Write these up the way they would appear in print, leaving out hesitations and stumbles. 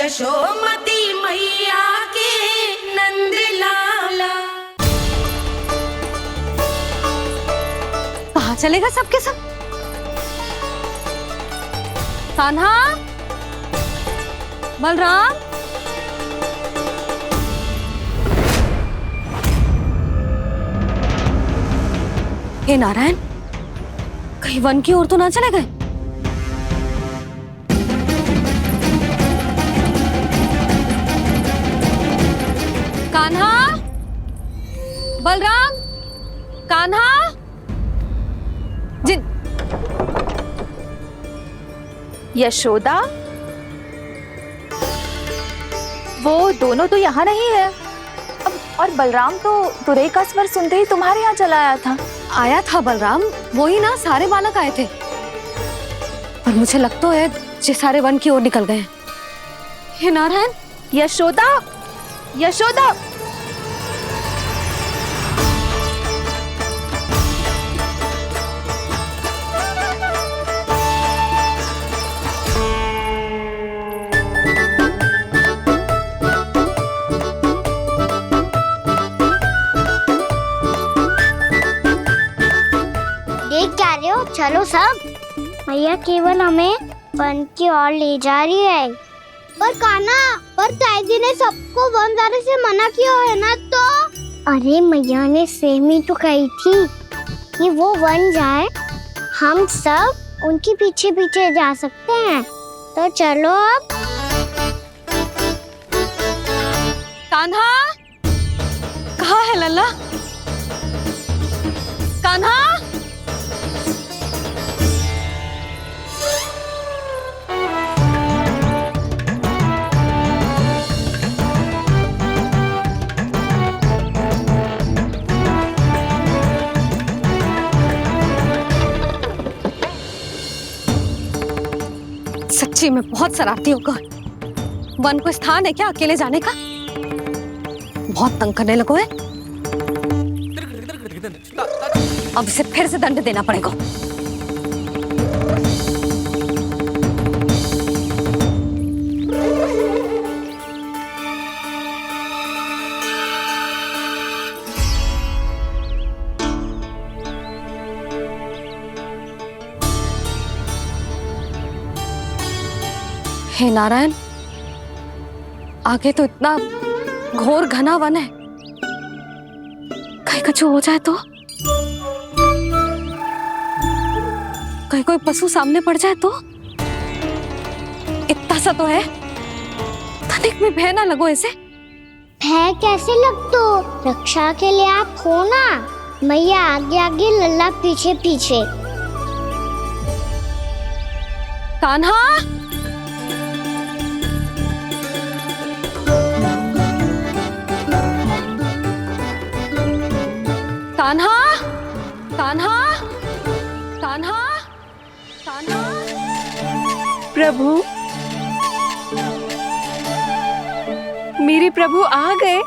यशोमती मैया के नंद लाला। कहाँ चलेगा सबके सब? कान्हा, बलराम, हे नारायण, कहीं वन की ओर तो ना चले गए? कान्हा, बलराम, कान्हा, जिन यशोदा, वो दोनों तो यहाँ नहीं है। और बलराम तो तुरई का स्वर सुनते ही तुम्हारे यहाँ चला आया था। आया था बलराम, वही ना, सारे बालक आए थे। पर मुझे लगता है ये सारे वन की ओर निकल गए हैं। हे नारायण, यशोदा, यशोदा, चलो सब, मैया केवल हमें वन की ओर ले जा रही है। पर कान्हा, पर ताईजी ने सबको वन जाने से मना किया है ना। तो अरे मैया ने सेमी तो कही थी कि वो वन जाए, हम सब उनके पीछे पीछे जा सकते हैं। तो चलो अब। कान्हा, कहाँ है लल्ला? कान्हा, सच्ची में बहुत शरारती होगा। वन को स्थान है क्या अकेले जाने का? बहुत तंग करने लगो है। अब इसे फिर से दंड देना पड़ेगा। हे नारायण, आगे तो इतना घोर घना वन है, कहीं कुछ हो जाए तो? कहीं कोई पशु सामने पड़ जाए तो? इतना सा तो है, तनिक भी भय ना लगो इसे। भय कैसे लग तो? रक्षा के लिए आप हो ना। मैया आगे आगे, लल्ला पीछे पीछे। कान्हा, कान्हा, कान्हा, कान्हा, कान्हा। प्रभु, मेरे प्रभु आ गए।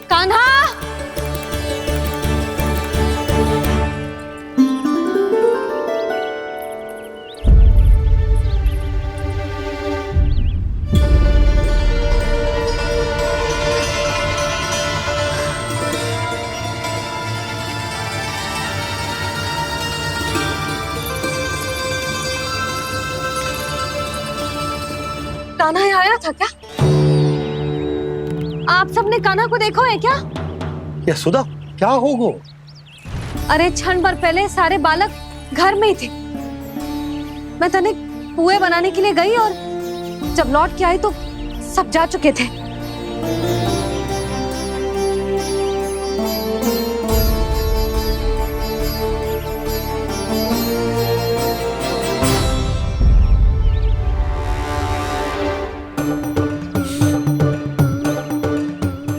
कान्हा, कान्हा यहाँ आया था क्या? आप सबने कान्हा को देखो है क्या? यशोदा, क्या हो गो? अरे क्षण भर पहले सारे बालक घर में ही थे। मैं तनिक पुए बनाने के लिए गई और जब लौट के आई तो सब जा चुके थे।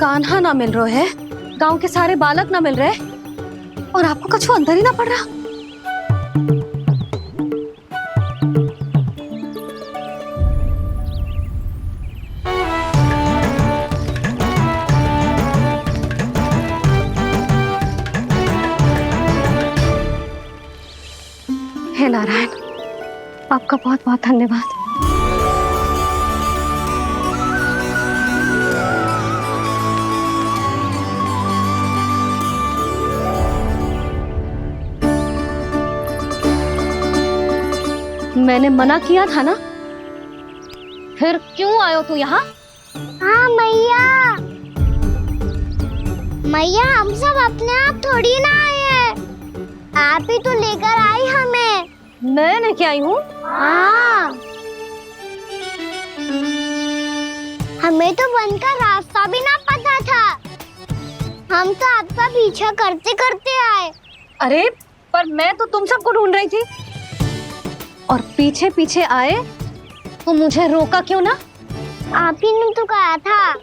कान्हा ना मिल रहे है, गांव के सारे बालक ना मिल रहे, और आपको कुछ अंदर ही ना पड़ रहा। हे नारायण, आप आपका बहुत बहुत धन्यवाद। मैंने मना किया था ना, फिर क्यों आयो तू यहाँ? हाँ मैया, मैया हम सब अपने आप थोड़ी ना आए हैं, आप ही तो लेकर आई हमें। मैं लेके आई हूँ? हाँ, हमें तो वन का रास्ता भी ना पता था, हम तो आपका पीछा करते करते आए। अरे पर मैं तो तुम सबको ढूंढ रही थी, और पीछे पीछे आए तो मुझे रोका क्यों ना? आप ही ने तो कहा था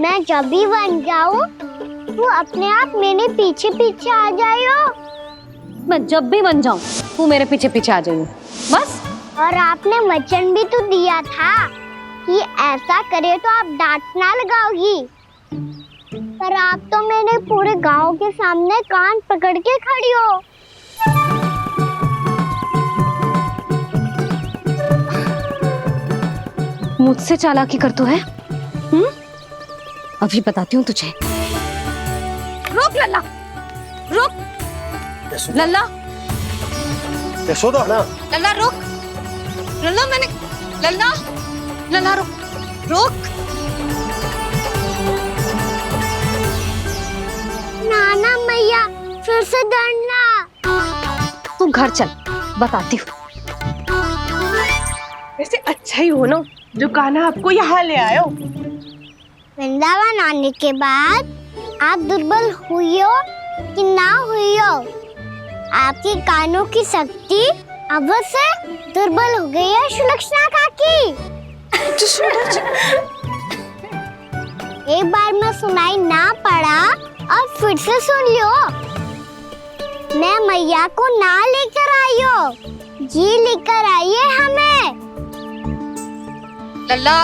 मैं जब भी बन जाऊं तू अपने आप मेरे पीछे पीछे आ जाइयो। मैं जब भी बन जाऊं तू मेरे पीछे पीछे आ जाइयो, बस। और आपने वचन भी तो दिया था कि ऐसा करे तो आप डांट ना लगाओगी, पर आप तो मेरे पूरे गांव के सामने कान पकड़ के खड़ी हो। मुझसे चालाकी कर तो है? अभी बताती हूँ तुझे। रुक लल्ला, रुक लल्ला, यशोदा ना, लल्ला रुक, लल्ला मैंने, लल्ला, लल्ला रुक, रुक। नाना मैया फिर से डरना। तू घर चल, बताती हूँ। वैसे अच्छा ही हो ना जो कान्हा आपको यहाँ ले आयो। वृंदावन आने के बाद आप दुर्बल हुई हो कि ना हुई हो, आपके कानों की शक्ति अब से दुर्बल हो गई है सुलक्षणा काकी। एक बार में सुनाई ना पड़ा और फिर से सुन लियो। मैं मैया को ना लेकर आई हो, जी लेकर आई है हमें। लल्ला,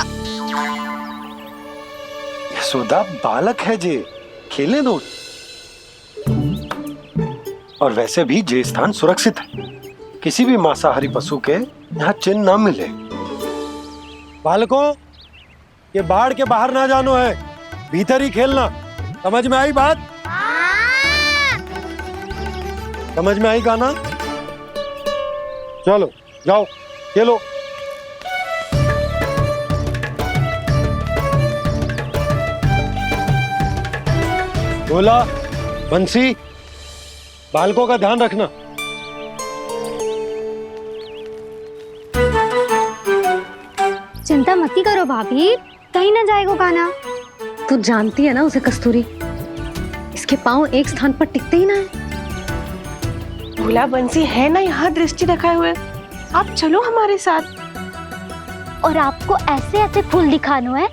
यशोदा बालक है जे, खेलने दो। और वैसे भी जे स्थान सुरक्षित है, किसी भी मांसाहारी पशु के यहाँ चिन्ह ना मिले। बालकों, ये बाढ़ के बाहर ना जानो है, भीतर ही खेलना। समझ में आई बात? समझ में आई गाना? चलो जाओ खेलो। बोला बंसी, बालकों का ध्यान रखना। चिंता मत करो भाभी, कहीं ना जाएगा कान्हा। तू जानती है ना उसे कस्तूरी, इसके पांव एक स्थान पर टिकते ही ना है। भोला बंसी है ना यहाँ दृष्टि रखाए हुए, आप चलो हमारे साथ। और आपको ऐसे ऐसे फूल दिखानो है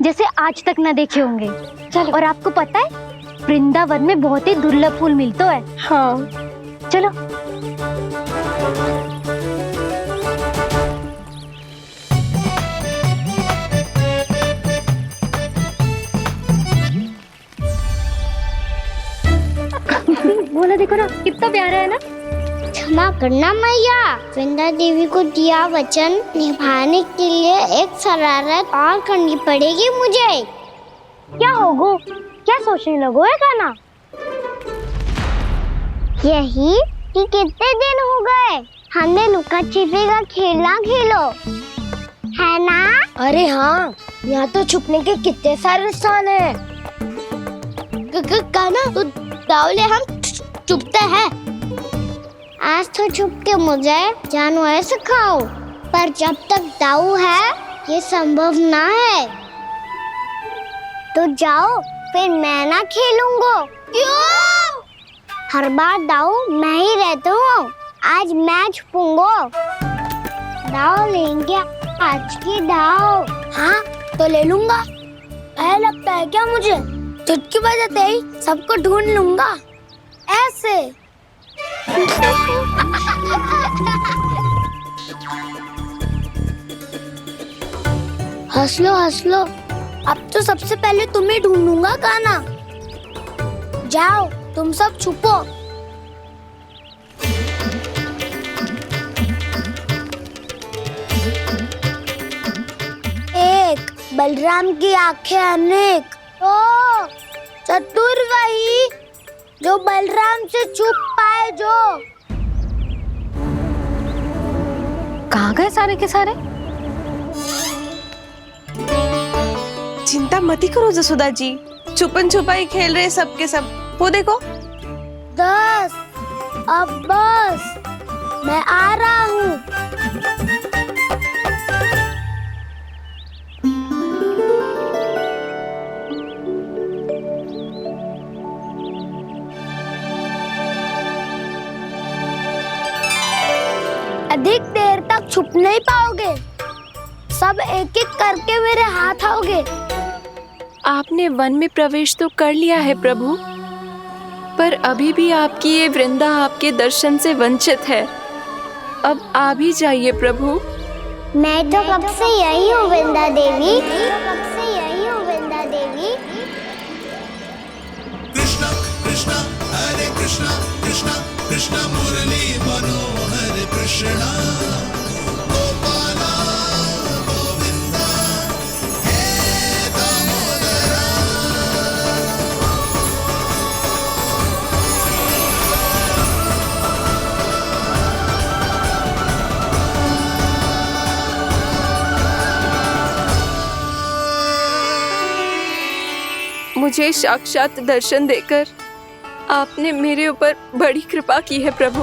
जैसे आज तक न देखे होंगे। चलो। और आपको पता है वृंदावन में बहुत ही दुर्लभ फूल मिलते हैं। हाँ चलो। बोला देखो ना कितना प्यारा है ना। क्षमा करना मैया, वृंदा देवी को दिया वचन निभाने के लिए एक शरारत और करनी पड़ेगी मुझे। क्या होगो, क्या सोचने लगो है कान्हा? यही कि कितने दिन हो गए हमने लुका छिपी का खेलना खेलो, है ना? अरे हाँ, यहाँ तो छुपने के कितने सारे स्थान है। कान्हा तो दावले हम छुपते हैं। आज तो छुप के मुझे जानवर सिखाओ, पर जब तक दाऊ है ये संभव ना है। तो जाओ, फिर मैं ना खेलूंगा। क्यों? हर बार दाऊ मैं ही रहता हूँ, आज मैं छुपूंगा। दाऊ लेंगे आज की दाऊ। हाँ तो ले लूंगा। ऐसा लगता है क्या मुझे? चुटकी बजाते ही सबको ढूंढ लूंगा ऐसे। हंस लो, अब तो सबसे पहले तुम्हें ढूंढूंगा कान्हा। जाओ तुम सब छुपो। बलराम की आंखें अनेक। ओ चतुर वही जो बलराम से छुप पाए। जो कहाँ गए सारे के सारे? चिंता मत करो जसोदा जी, छुपन छुपाई खेल रहे सब के सब। वो देखो 10 अब बस, मैं आ रहा हूँ। अधिक देर तक छुप नहीं पाओगे, सब एक एक करके मेरे हाथ आओगे। आपने वन में प्रवेश तो कर लिया है प्रभु, पर अभी भी आपकी ये वृंदा आपके दर्शन से वंचित है। अब आ भी जाइए प्रभु। मैं तो कब से यही हूँ वृंदा देवी, कब से यही हूँ वृंदा देवी। कृष्णा कृष्णा हरे कृष्णा कृष्णा कृष्णा मुरली मनोहर कृष्णा गोपाला गोविंदा हे दामोदरा। मुझे साक्षात दर्शन देकर आपने मेरे ऊपर बड़ी कृपा की है प्रभु।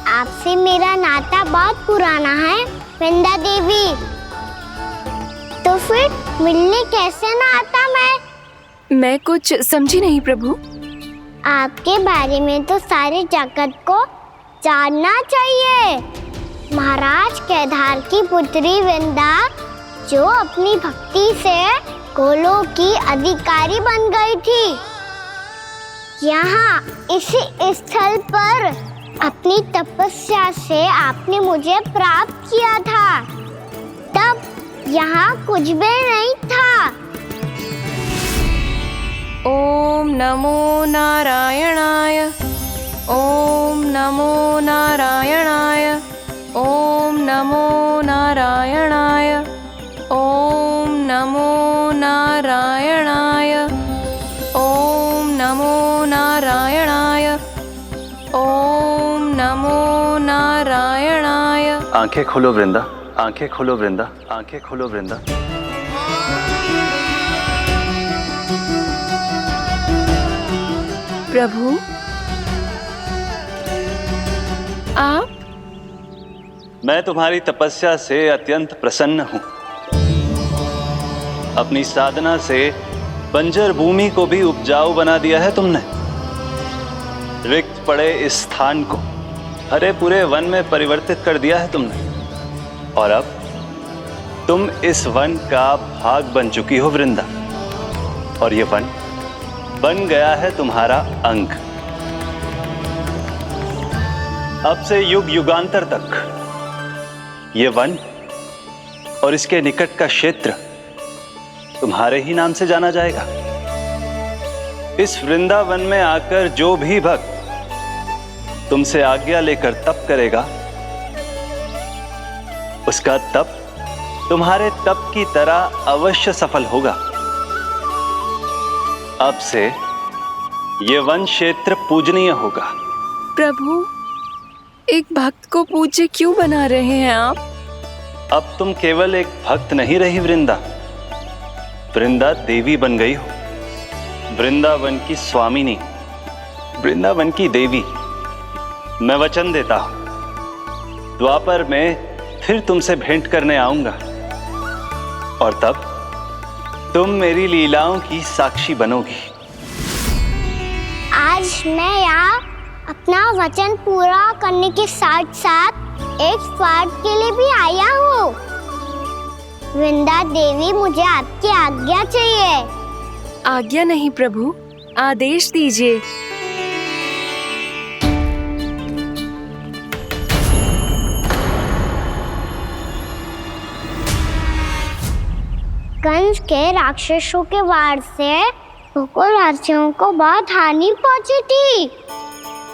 आपसे मेरा नाता बहुत पुराना है वृंदा देवी, तो फिर मिलने कैसे ना आता मैं कुछ समझी नहीं प्रभु। आपके बारे में तो सारे जगत को जानना चाहिए। महाराज केदार की पुत्री वृंदा जो अपनी भक्ति से गोलोक की अधिकारी बन गई थी, यहाँ इसी स्थल पर अपनी तपस्या से आपने मुझे प्राप्त किया था। तब यहाँ कुछ भी नहीं था। ओम नमो नारायणाय, ओम नमो नारायणाय, ओम नमो नारायणाय, ओम नमो नारायणाय, ओम नमो नारायणाय, ओम नमो नारायणाय। आंखें खोलो वृंदा, आंखें खोलो वृंदा, आंखें खोलो वृंदा। प्रभु आप? मैं तुम्हारी तपस्या से अत्यंत प्रसन्न हूं। अपनी साधना से बंजर भूमि को भी उपजाऊ बना दिया है तुमने। रिक्त पड़े इस स्थान को हरे पूरे वन में परिवर्तित कर दिया है तुमने, और अब तुम इस वन का भाग बन चुकी हो वृंदा, और ये वन बन गया है तुम्हारा अंग। अब से युग युगांतर तक ये वन और इसके निकट का क्षेत्र तुम्हारे ही नाम से जाना जाएगा। इस वृंदावन में आकर जो भी भक्त तुमसे आज्ञा लेकर तप करेगा, उसका तप तुम्हारे तप की तरह अवश्य सफल होगा। अब से ये वन क्षेत्र पूजनीय होगा। प्रभु, एक भक्त को पूज्य क्यों बना रहे हैं आप? अब तुम केवल एक भक्त नहीं रही वृंदा, वृंदा देवी बन गई हो। वृंदावन की स्वामिनी, वृंदावन की देवी। मैं वचन देता हूं, द्वापर में फिर तुमसे भेंट करने आऊंगा, और तब तुम मेरी लीलाओं की साक्षी बनोगी। आज मैं यहाँ अपना वचन पूरा करने के साथ साथ एक स्वार्थ के लिए भी आया हूँ। वृंदा देवी, मुझे आपकी आज्ञा चाहिए। आज्ञा नहीं प्रभु, आदेश दीजिए। कंस के राक्षसों के वार से गोकुलवासियों को बहुत हानि पहुंची थी।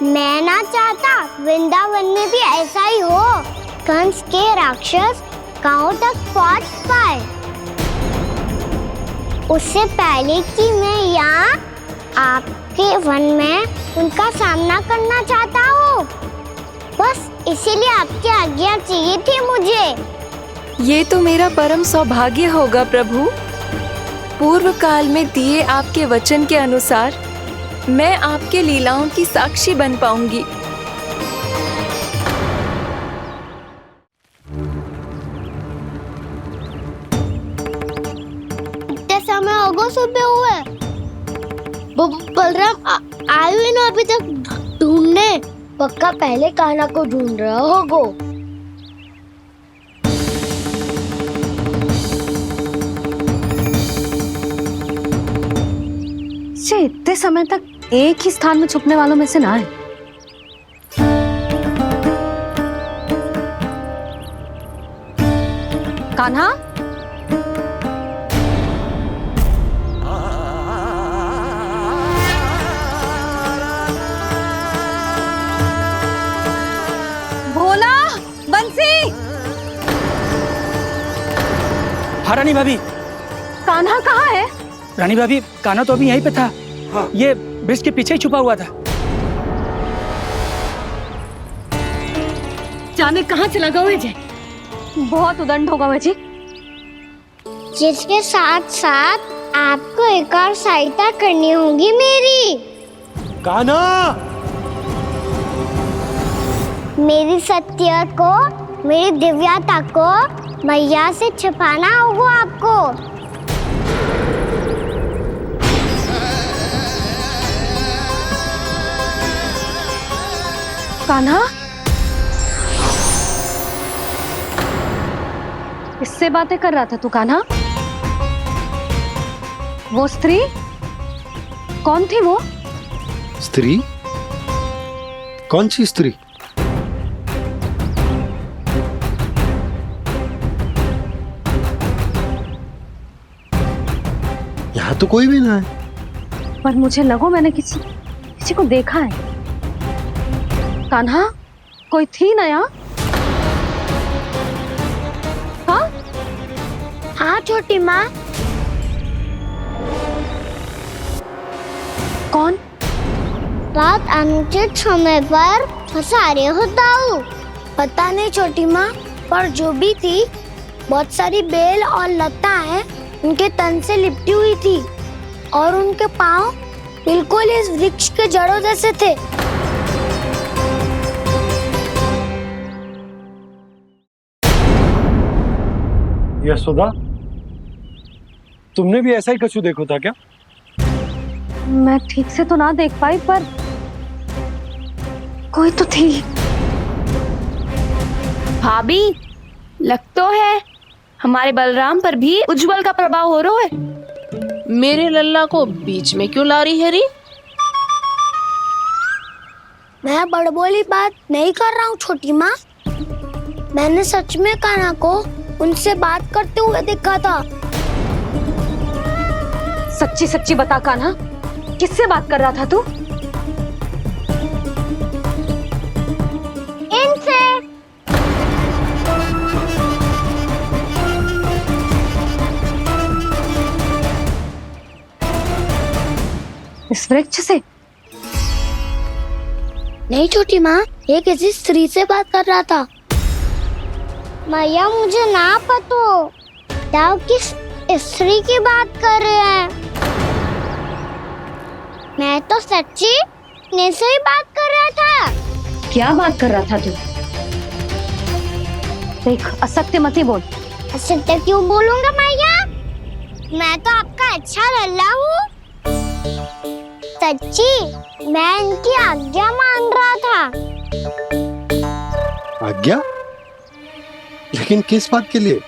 मैं ना चाहता वृंदावन में भी ऐसा ही हो। कंस के राक्षस गांव तक पहुंच पाए। उससे पहले कि मैं यहाँ आपके वन में उनका सामना करना चाहता हूँ। बस इसीलिए आपकी आज्ञा चाहिए थी मुझे। ये तो मेरा परम सौभाग्य होगा प्रभु। पूर्व काल में दिए आपके वचन के अनुसार मैं आपके लीलाओं की साक्षी बन पाऊंगी। इतने समय होगा सुबह हुए, बलराम आए हुए ना अभी तक ढूंढने। पक्का पहले कान्हा को ढूंढ रहा होगो। से इतने समय तक एक ही स्थान में छुपने वालों में से ना है। कान्हा, भोला, बंसी। हाँ रानी भाभी। कान्हा कहाँ है? रानी भाभी, कान्हा तो अभी यहीं पे था। हाँ। ये ब्रिज के पीछे ही छुपा हुआ था। जाने कहाँ चला गया जी? बहुत उदंड होगा वह जी। जिसके साथ साथ आपको एक और सहायता करनी होगी मेरी। कान्हा, मेरी सत्य को, मेरी दिव्यता को मैया से छिपाना होगा आपको। कान्हा, इससे बातें कर रहा था तू कान्हा? वो स्त्री कौन थी? वो स्त्री? कौन सी स्त्री? यहाँ तो कोई भी ना है। पर मुझे लगो मैंने किसी को देखा है। कान्हा, कोई थी ना यहाँ? हाँ? हाँ छोटी माँ। कौन? रात अनुचित समय पर फंसा रहे होता हूँ। पता नहीं छोटी माँ, पर जो भी थी बहुत सारी बेल और लताएं उनके तन से लिपटी हुई थी और उनके पाँव बिल्कुल इस वृक्ष के जड़ों जैसे थे। यशोदा, तुमने भी ऐसा ही कछु देखो था क्या? मैं ठीक से तो ना देख पाई, पर कोई तो थी। भाभी, लग तो है हमारे बलराम पर भी उज्जवल का प्रभाव हो रहा है। मेरे लल्ला को बीच में क्यों ला रही है री? मैं बड़बोली बात नहीं कर रहा हूँ छोटी माँ। मैंने सच में कान्हा को उनसे बात करते हुए देखा था। सच्ची सच्ची बता कान्हा, किससे बात कर रहा था तू? इनसे। इस वृक्ष से? नहीं छोटी माँ, ये किसी स्त्री से बात कर रहा था। मैया मुझे ना पतो दाव किस स्त्री की बात कर रहे हैं। मैं तो सच्ची ने से ही बात कर रहा था। क्या बात कर रहा था तू? देख, असत्य मत ही बोल। असत्य क्यों बोलूंगा मैया? मैं तो आपका अच्छा लल्ला हूँ। सच्ची मैं इनकी आज्ञा मान रहा था। आज्ञा? लेकिन किस बात के लिए?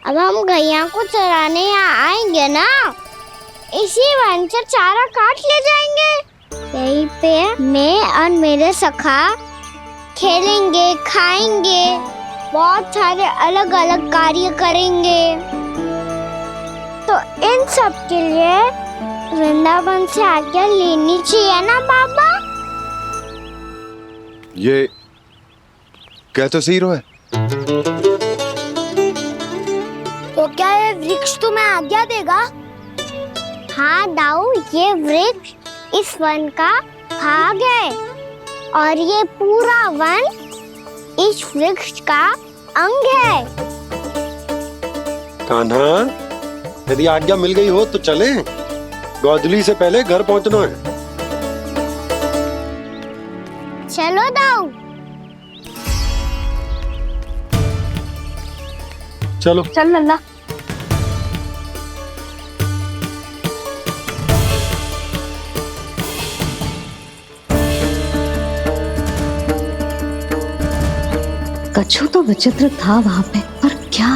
अब हम गैया को चराने यहाँ आएंगे ना, इसी वन से चारा काट ले जाएंगे। यहीं पे मैं और मेरे सखा खेलेंगे, खाएंगे, बहुत सारे अलग अलग कार्य करेंगे। तो इन सब के लिए वृंदावन से आज्ञा लेनी चाहिए ना बाबा? ये कह तो सही रहा है। तो क्या ये वृक्ष तुम्हें आज्ञा देगा हाँ दाऊ, ये वृक्ष इस वन का भाग है और ये पूरा वन इस वृक्ष का अंग है। कान्हा, यदि आज्ञा मिल गई हो तो चलें। गोधूली से पहले घर पहुंचना है। चलो दाऊ। चलो। चल लल्ला। कछु तो विचित्र था वहां पे, पर क्या?